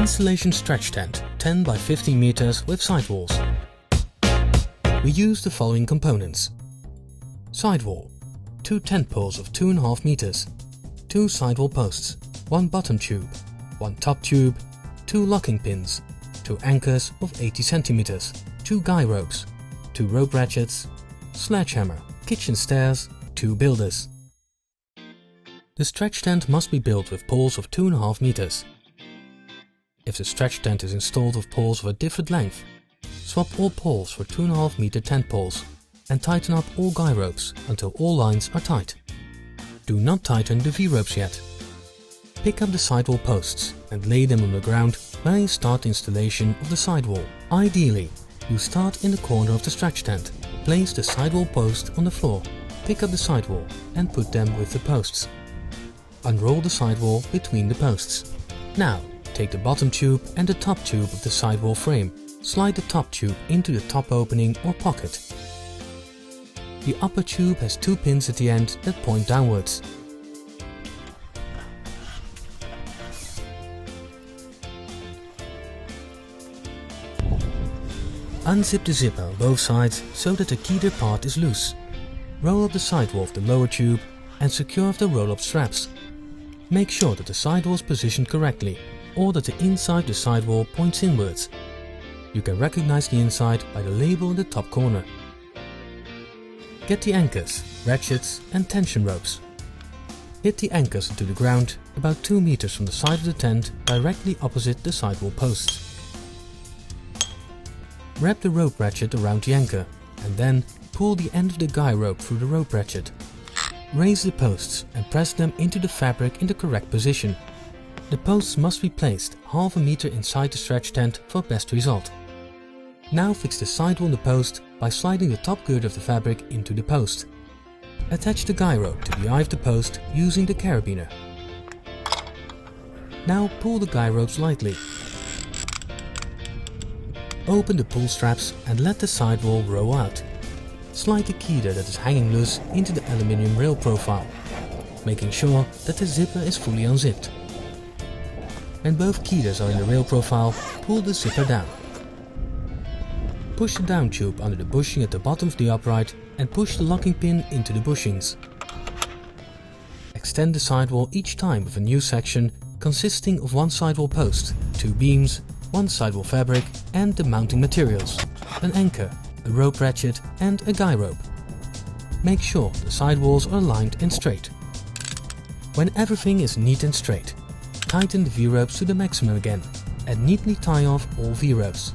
Installation stretch tent 10 by 15 meters with sidewalls. We use the following components: sidewall, 2 tent poles of 2.5 meters, 2 sidewall posts, 1 bottom tube, 1 top tube, 2 locking pins, 2 anchors of 80 centimeters, 2 guy ropes, 2 rope ratchets, sledgehammer, kitchen stairs, 2 builders. The stretch tent must be built with poles of 2.5 meters. If the stretch tent is installed with poles of a different length, swap all poles for 2.5 meter tent poles and tighten up all guy ropes until all lines are tight. Do not tighten the V-ropes yet. Pick up the sidewall posts and lay them on the ground when you start the installation of the sidewall. Ideally, you start in the corner of the stretch tent. Place the sidewall post on the floor. Pick up the sidewall and put them with the posts. Unroll the sidewall between the posts. Now, take the bottom tube and the top tube of the sidewall frame. Slide the top tube into the top opening or pocket. The upper tube has 2 pins at the end that point downwards. Unzip the zipper on both sides so that the keyed part is loose. Roll up the sidewall of the lower tube and secure the roll-up straps. Make sure that the sidewall is positioned correctly or that the inside of the sidewall points inwards. You can recognize the inside by the label in the top corner. Get the anchors, ratchets and tension ropes. Hit the anchors into the ground about 2 meters from the side of the tent directly opposite the sidewall posts. Wrap the rope ratchet around the anchor and then pull the end of the guy rope through the rope ratchet. Raise the posts and press them into the fabric in the correct position. The posts must be placed half a meter inside the stretch tent for best result. Now fix the sidewall on the post by sliding the top gird of the fabric into the post. Attach the guy rope to the eye of the post using the carabiner. Now pull the guy ropes lightly. Open the pull straps and let the sidewall roll out. Slide the keyder that is hanging loose into the aluminium rail profile, making sure that the zipper is fully unzipped. When both keyders are in the rail profile, pull the zipper down. Push the down tube under the bushing at the bottom of the upright and push the locking pin into the bushings. Extend the sidewall each time with a new section consisting of 1 sidewall post, 2 beams, 1 sidewall fabric and the mounting materials, an anchor, a rope ratchet and a guy rope. Make sure the sidewalls are aligned and straight. When everything is neat and straight, tighten the V-ropes to the maximum again and neatly tie off all V-ropes.